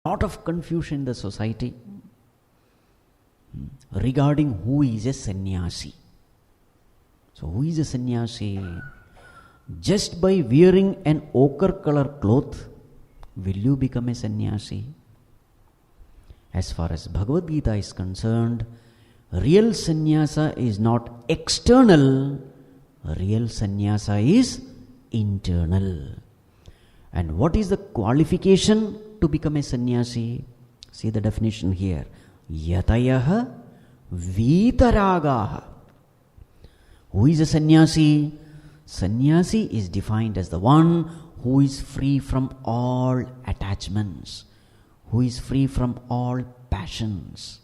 Lot of confusion in the society regarding who is a sannyasi. So who is a sannyasi? Just by wearing an ochre color cloth, will you become a sannyasi? As far as Bhagavad Gita is concerned, real sannyasa is not external, real sannyasa is internal. And what is the qualification to become a sannyasi? See the definition here. Yatayaha vitaragaha. Who is a sannyasi? Sannyasi is defined as the one who is free from all attachments, who is free from all passions,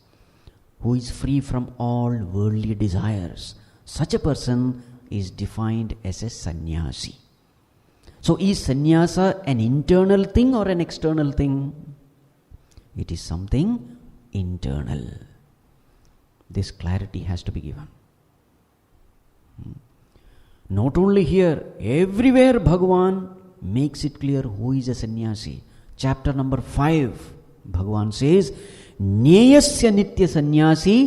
who is free from all worldly desires. Such a person is defined as a sannyasi. So is sannyasa an internal thing or an external thing? It is something internal. This clarity has to be given. Not only here, everywhere Bhagavan makes it clear who is a sannyasi. Chapter number 5, Bhagavan says, Nyayasya nitya sannyasi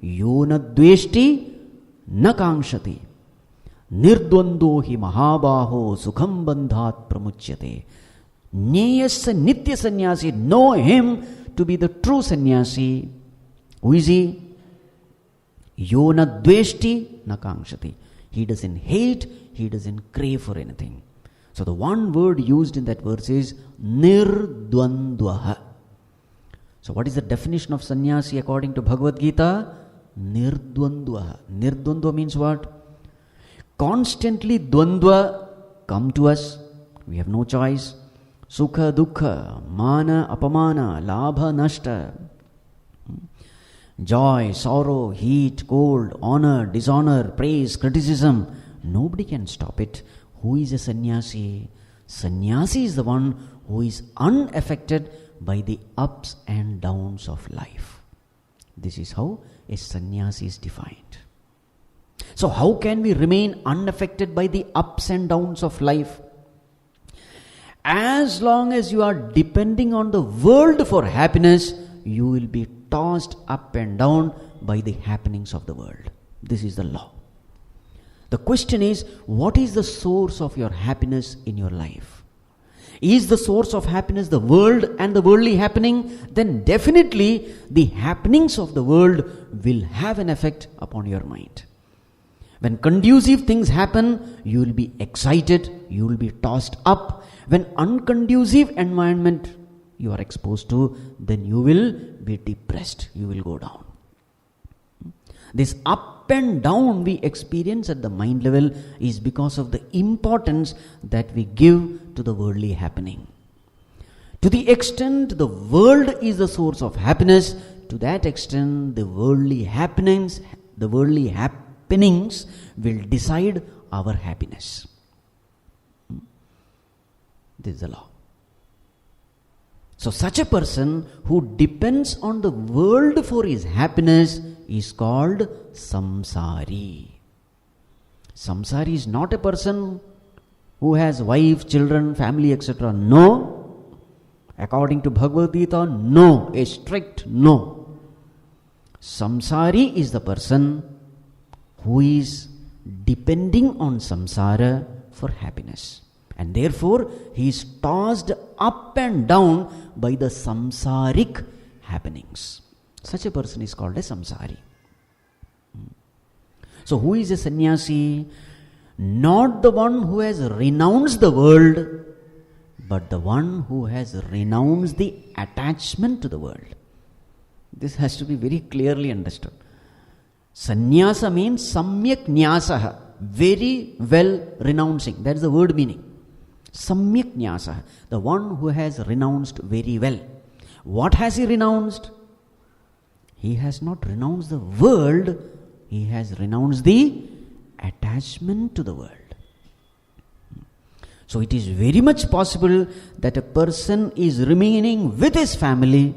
yona dveshti na kangshati nirdvando hi mahabaho sukham bandhat pramuchyate. Nyayasya nitya sannyasi, know him to be the true sannyasi. Who is he? Yona dveshti na kangshati. He doesn't hate, he doesn't crave for anything. So the one word used in that verse is nirdvandvaha. So what is the definition of sannyasi according to Bhagavad Gita? Nirdvandvaha. Nirdvandva means what? Constantly dvandva come to us. We have no choice. Sukha, dukkha, mana, apamana, labha, nashta. Joy, sorrow, heat, cold, honor, dishonor, praise, criticism. Nobody can stop it. Who is a sannyasi? Sannyasi is the one who is unaffected by the ups and downs of life. This is how a sannyasi is defined. So how can we remain unaffected by the ups and downs of life? As long as you are depending on the world for happiness, you will be tossed up and down by the happenings of the world. This is the law. The question is, what is the source of your happiness in your life? Is the source of happiness the world and the worldly happening? Then definitely the happenings of the world will have an effect upon your mind. When conducive things happen, you will be excited, you will be tossed up. When unconducive environment you are exposed to, then you will be depressed, you will go down. This up and down we experience at the mind level is because of the importance that we give to the worldly happening. To the extent the world is the source of happiness, to that extent the worldly happenings will decide our happiness. This is the law. So such a person who depends on the world for his happiness is called samsari. Samsari is not a person who has wife, children, family, etc. No. According to Bhagavad Gita, no. A strict no. Samsari is the person who is depending on samsara for happiness. And therefore, he is tossed up and down by the samsaric happenings. Such a person is called a samsari. So who is a sannyasi? Not the one who has renounced the world, but the one who has renounced the attachment to the world. This has to be very clearly understood. Sannyasa means samyak nyasaha, very well renouncing. That is the word meaning. Samyak nyasaha, the one who has renounced very well. What has he renounced? He has not renounced the world, he has renounced the attachment to the world. So it is very much possible that a person is remaining with his family.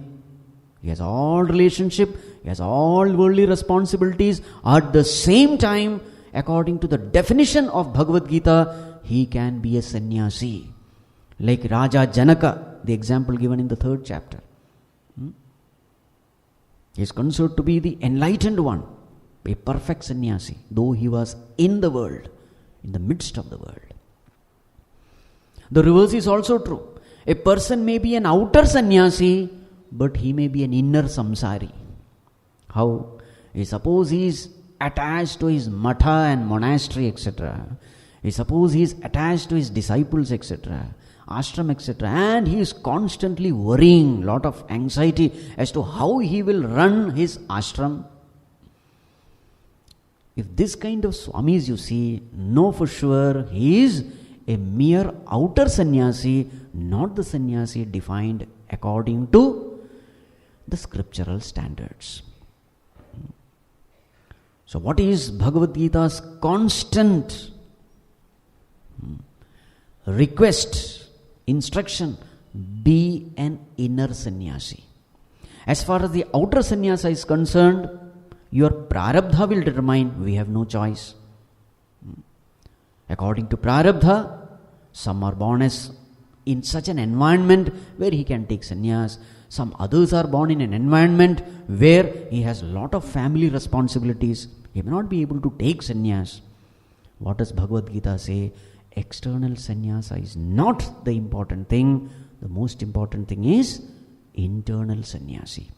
He has all relationship, he has all worldly responsibilities. At the same time, according to the definition of Bhagavad Gita, he can be a sannyasi. Like Raja Janaka, the example given in the 3rd chapter. He is considered to be the enlightened one, a perfect sannyasi, though he was in the world, in the midst of the world. The reverse is also true. A person may be an outer sannyasi, but he may be an inner samsari. How? Suppose he is attached to his matha and monastery, etc. Suppose he is attached to his disciples, etc., ashram, etc., and he is constantly worrying, lot of anxiety as to how he will run his ashram. If this kind of swamis you see, know for sure he is a mere outer sannyasi, not the sannyasi defined according to the scriptural standards. So what is Bhagavad Gita's constant request, instruction? Be an inner sannyasi. As far as the outer sannyasa is concerned, your prarabdha will determine. We have no choice. According to prarabdha, some are born as in such an environment where he can take sannyas. Some others are born in an environment where he has a lot of family responsibilities. He may not be able to take sannyas. What does Bhagavad Gita say? External sannyasa is not the important thing. The most important thing is internal sannyasi.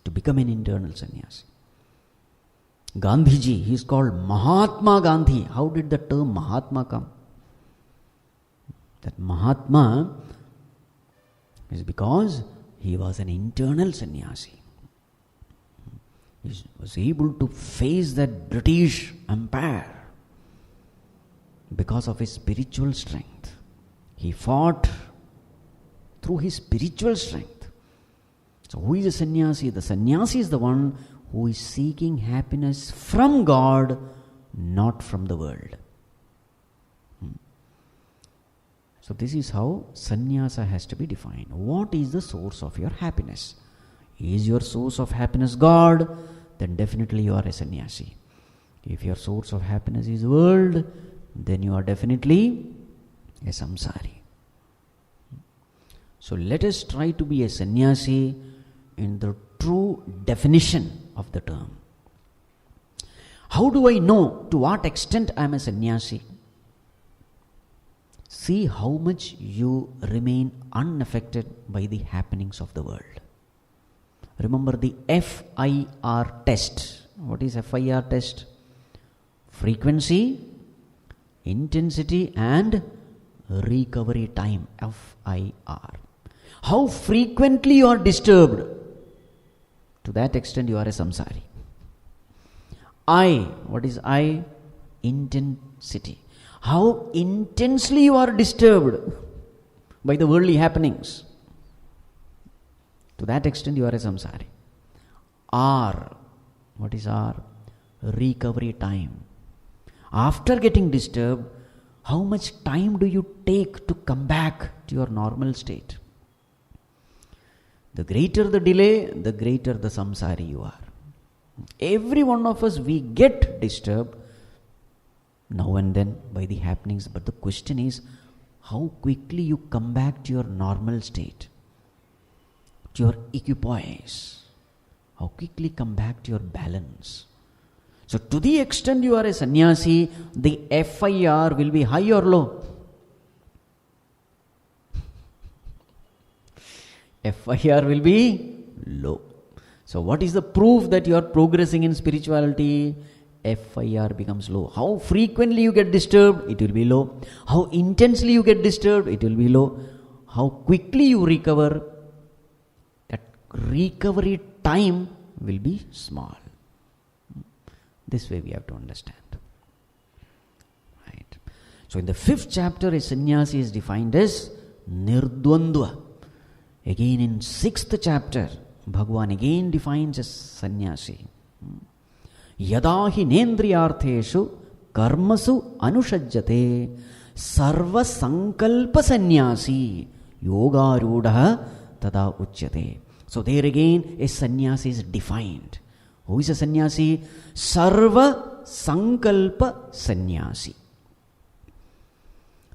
To become an internal sannyasi. Gandhiji, he is called Mahatma Gandhi. How did the term Mahatma come? That Mahatma is because he was an internal sannyasi. He was able to face that British Empire because of his spiritual strength. He fought through his spiritual strength. So who is a sannyasi? The sannyasi is the one who is seeking happiness from God, not from the world. So this is how sannyasa has to be defined. What is the source of your happiness? Is your source of happiness God? Then definitely you are a sannyasi. If your source of happiness is world, then you are definitely a samsari. So let us try to be a sannyasi in the true definition of the term. How do I know to what extent I am a sannyasi? See how much you remain unaffected by the happenings of the world. Remember the FIR test. What is FIR test? Frequency, intensity and recovery time. FIR. How frequently you are disturbed, to that extent you are a samsari. I. What is I? Intensity. How intensely you are disturbed by the worldly happenings, to that extent you are a samsari. R. What is R? Recovery time. After getting disturbed, how much time do you take to come back to your normal state? The greater the delay, the greater the samsari you are. Every one of us, we get disturbed now and then by the happenings, but the question is how quickly you come back to your normal state, to your equipoise, how quickly come back to your balance. So to the extent you are a sannyasi, the FIR will be high or low? FIR will be low. So what is the proof that you are progressing in spirituality? FIR becomes low. How frequently you get disturbed? It will be low. How intensely you get disturbed? It will be low. How quickly you recover? That recovery time will be small. This way we have to understand. Right. So in the 5th chapter, a sannyasi is defined as nirdvandva. Again in 6th chapter, Bhagavan again defines as sannyasi. Yada hi nendriyartheshu karmasu anushajjate sarva sankalpa sannyasi yogarudha tada uchyate. So there again a sannyasi is defined. Who is a sannyasi? Sarva sankalpa sannyasi.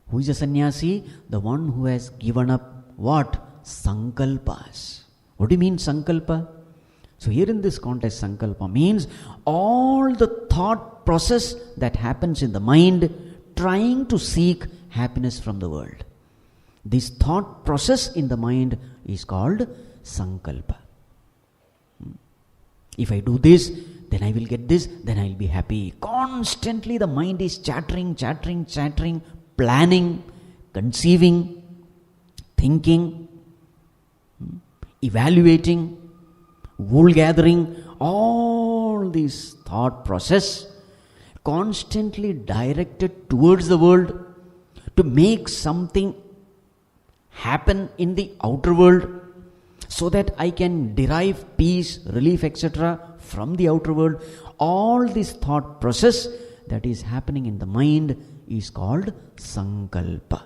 Who is a sannyasi? The one who has given up what? Sankalpas. What do you mean sankalpa? So here in this context, sankalpa means all the thought process that happens in the mind trying to seek happiness from the world. This thought process in the mind is called sankalpa. If I do this, then I will get this, then I will be happy. Constantly the mind is chattering, planning, conceiving, thinking, evaluating, wool gathering, all these thought process constantly directed towards the world to make something happen in the outer world so that I can derive peace, relief, etc. from the outer world. All this thought process that is happening in the mind is called sankalpa.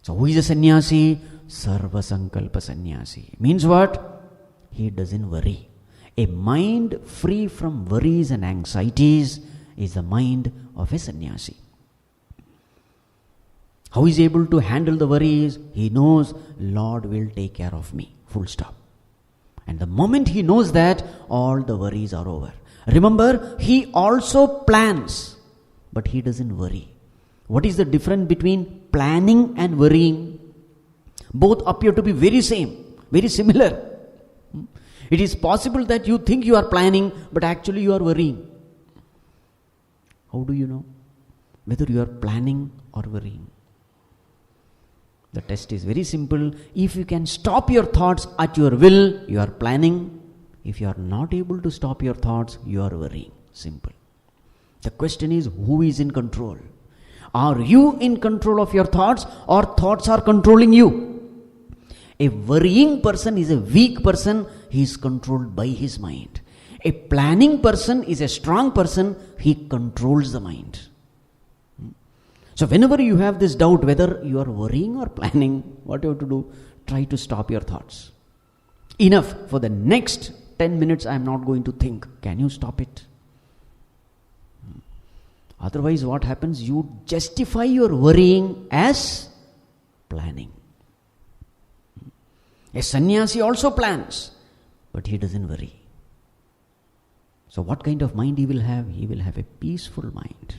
So who is a sannyasi? Sarva sankalpa sannyasi. Means what? He doesn't worry. A mind free from worries and anxieties is the mind of a sannyasi. How is he able to handle the worries? He knows Lord will take care of me. Full stop. And the moment he knows that, all the worries are over. Remember, he also plans, but he doesn't worry. What is the difference between planning and worrying? Both appear to be very same, very similar. It is possible that you think you are planning, but actually you are worrying. How do you know whether you are planning or worrying? The test is very simple. If you can stop your thoughts at your will, you are planning. If you are not able to stop your thoughts, you are worrying. Simple. The question is, who is in control? Are you in control of your thoughts, or thoughts are controlling you? A worrying person is a weak person. He is controlled by his mind. A planning person is a strong person. He controls the mind. So whenever you have this doubt whether you are worrying or planning, what you have to do? Try to stop your thoughts. Enough. For the next 10 minutes I am not going to think. Can you stop it? Otherwise what happens? You justify your worrying as planning. A sannyasi also plans, but he doesn't worry. So what kind of mind he will have? He will have a peaceful mind.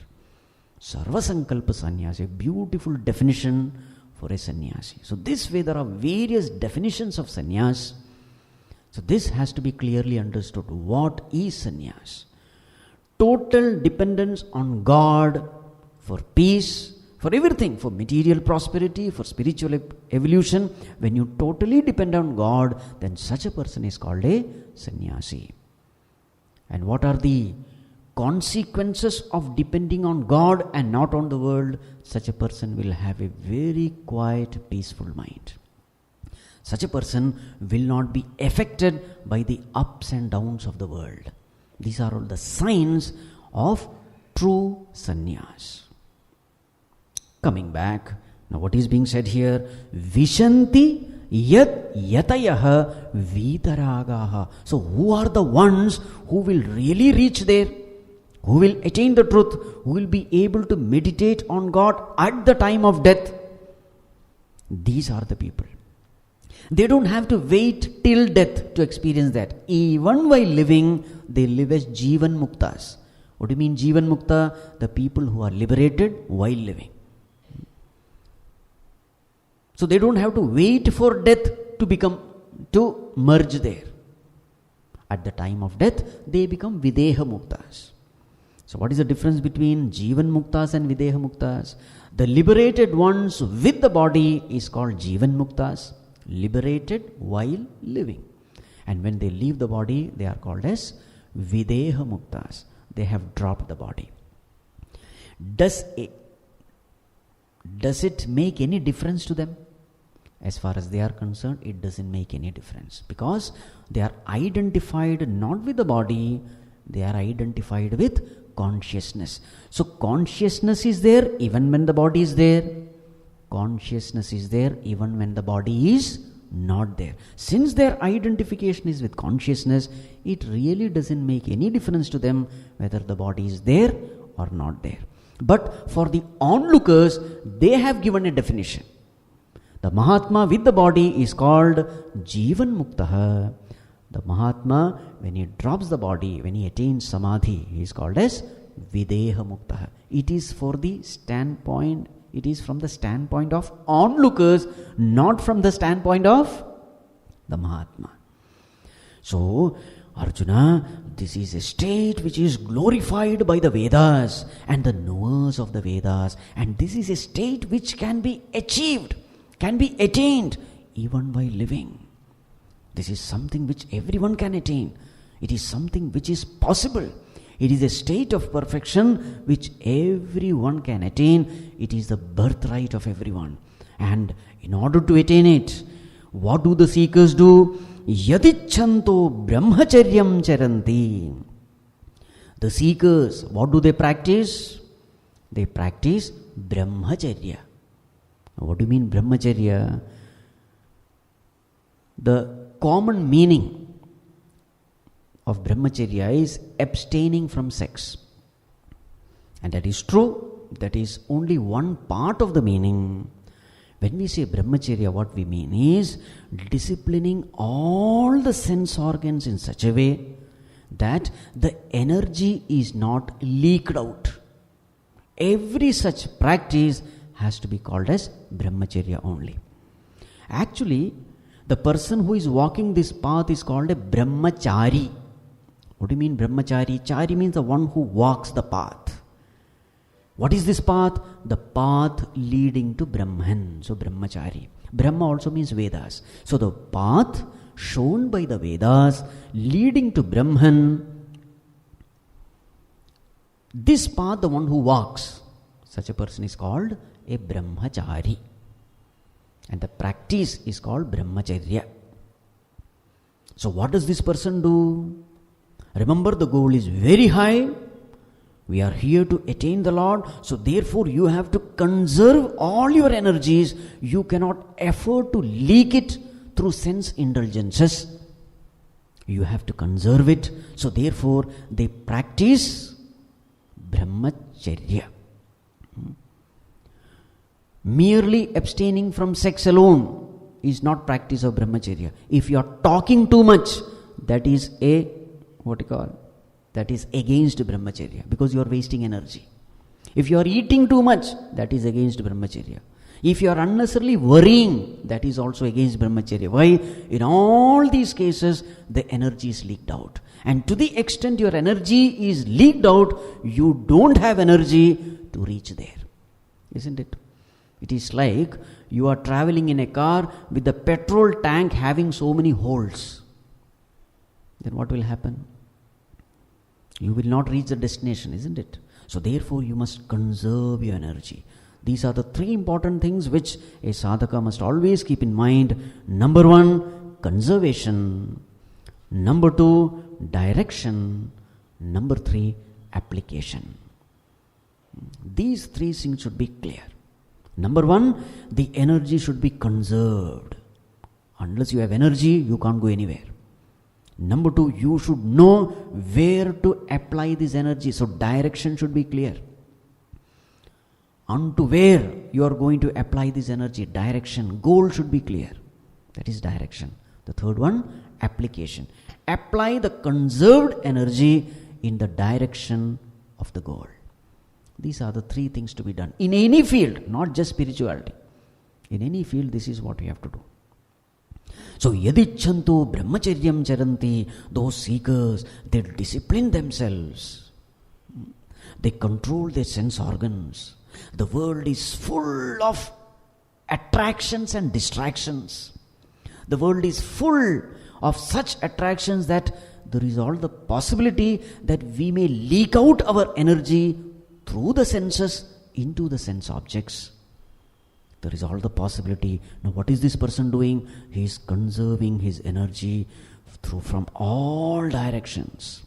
Sarva sankalpa sannyasi, a beautiful definition for a sannyasi. So this way there are various definitions of sannyas. So this has to be clearly understood. What is sannyas? Total dependence on God for peace, for everything, for material prosperity, for spiritual evolution. When you totally depend on God, then such a person is called a sannyasi. And what are the consequences of depending on God and not on the world? Such a person will have a very quiet, peaceful mind. Such a person will not be affected by the ups and downs of the world. These are all the signs of true sannyas. Coming back, now what is being said here? Vishanti yat yatayaha vitaragaha. So who are the ones who will really reach there? Who will attain the truth? Who will be able to meditate on God at the time of death? These are the people. They don't have to wait till death to experience that. Even while living, they live as Jivan Muktas. What do you mean Jivan Mukta? The people who are liberated while living. So they don't have to wait for death to merge there. At the time of death, they become Videha Muktas. So what is the difference between Jivan Muktas and Videha Muktas? The liberated ones with the body is called Jivan Muktas, liberated while living. And when they leave the body, they are called as Videha Muktas. They have dropped the body. Does it make any difference to them? As far as they are concerned, it doesn't make any difference, because they are identified not with the body, they are identified with consciousness. So consciousness is there even when the body is there. Consciousness is there even when the body is not there. Since their identification is with consciousness, it really doesn't make any difference to them whether the body is there or not there. But for the onlookers, they have given a definition. The Mahatma with the body is called Jivan Muktaha. The Mahatma, when he drops the body, when he attains Samadhi, he is called as Videha Muktaha. It is from the standpoint of onlookers, not from the standpoint of the Mahatma. So, Arjuna, this is a state which is glorified by the Vedas and the knowers of the Vedas, and this is a state which can be achieved, can be attained even while living. This is something which everyone can attain. It is something which is possible. It is a state of perfection which everyone can attain. It is the birthright of everyone. And in order to attain it, what do the seekers do? Yadichanto brahmacharyam charanti. The seekers, what do they practice? They practice brahmacharya. What do you mean brahmacharya? The common meaning of brahmacharya is abstaining from sex. And that is true. That is only one part of the meaning. When we say brahmacharya, what we mean is disciplining all the sense organs in such a way that the energy is not leaked out. Every such practice has to be called as brahmacharya only. Actually, the person who is walking this path is called a brahmachari. What do you mean brahmachari? Chari means the one who walks the path. What is this path? The path leading to Brahman. So brahmachari. Brahma also means Vedas. So the path shown by the Vedas leading to Brahman, this path, the one who walks, such a person is called a brahmachari. And the practice is called brahmacharya. So what does this person do? Remember, the goal is very high. We are here to attain the Lord. So therefore you have to conserve all your energies. You cannot afford to leak it through sense indulgences. You have to conserve it. So therefore they practice brahmacharya. Merely abstaining from sex alone is not practice of brahmacharya. If you are talking too much, that is that is against brahmacharya, because you are wasting energy. If you are eating too much, that is against brahmacharya. If you are unnecessarily worrying, that is also against brahmacharya. Why? In all these cases, the energy is leaked out. And to the extent your energy is leaked out, you don't have energy to reach there. Isn't it? It is like you are traveling in a car with the petrol tank having so many holes. Then what will happen? You will not reach the destination, isn't it? So therefore you must conserve your energy. These are the three important things which a sadhaka must always keep in mind. Number one, conservation. Number two, direction. Number three, application. These three things should be clear. Number one, the energy should be conserved. Unless you have energy, you can't go anywhere. Number two, you should know where to apply this energy. So direction should be clear. Unto where you are going to apply this energy, direction, goal should be clear. That is direction. The third one, application. Apply the conserved energy in the direction of the goal. These are the three things to be done. In any field, not just spirituality. In any field, this is what we have to do. So, yadichanto brahmacharyam charanti, those seekers, they discipline themselves. They control their sense organs. The world is full of attractions and distractions. The world is full of such attractions that there is all the possibility that we may leak out our energy through the senses into the sense objects. There is all the possibility. Now what is this person doing? He is conserving his energy from all directions.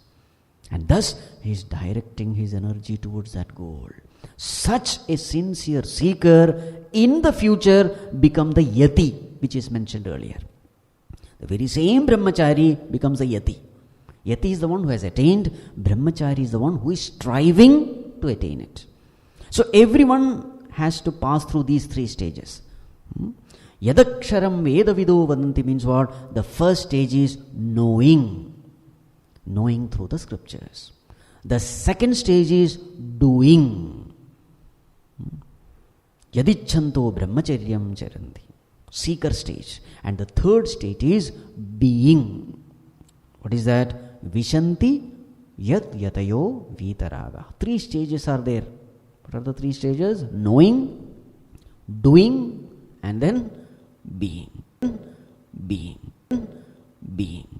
And thus he is directing his energy towards that goal. Such a sincere seeker in the future become the yati, which is mentioned earlier. The very same brahmachari becomes a yati. Yati is the one who has attained. Brahmachari is the one who is striving to attain it. So everyone has to pass through these three stages. Yadaksharam vedavido vadanti means what? The first stage is knowing. Knowing through the scriptures. The second stage is doing. Yadichanto brahmacharyam charanti. Seeker stage. And the third state is being. What is that? Vishanti yat yatayo vitaraga. 3 stages are there. What are the 3 stages? Knowing, doing, and then being. Being.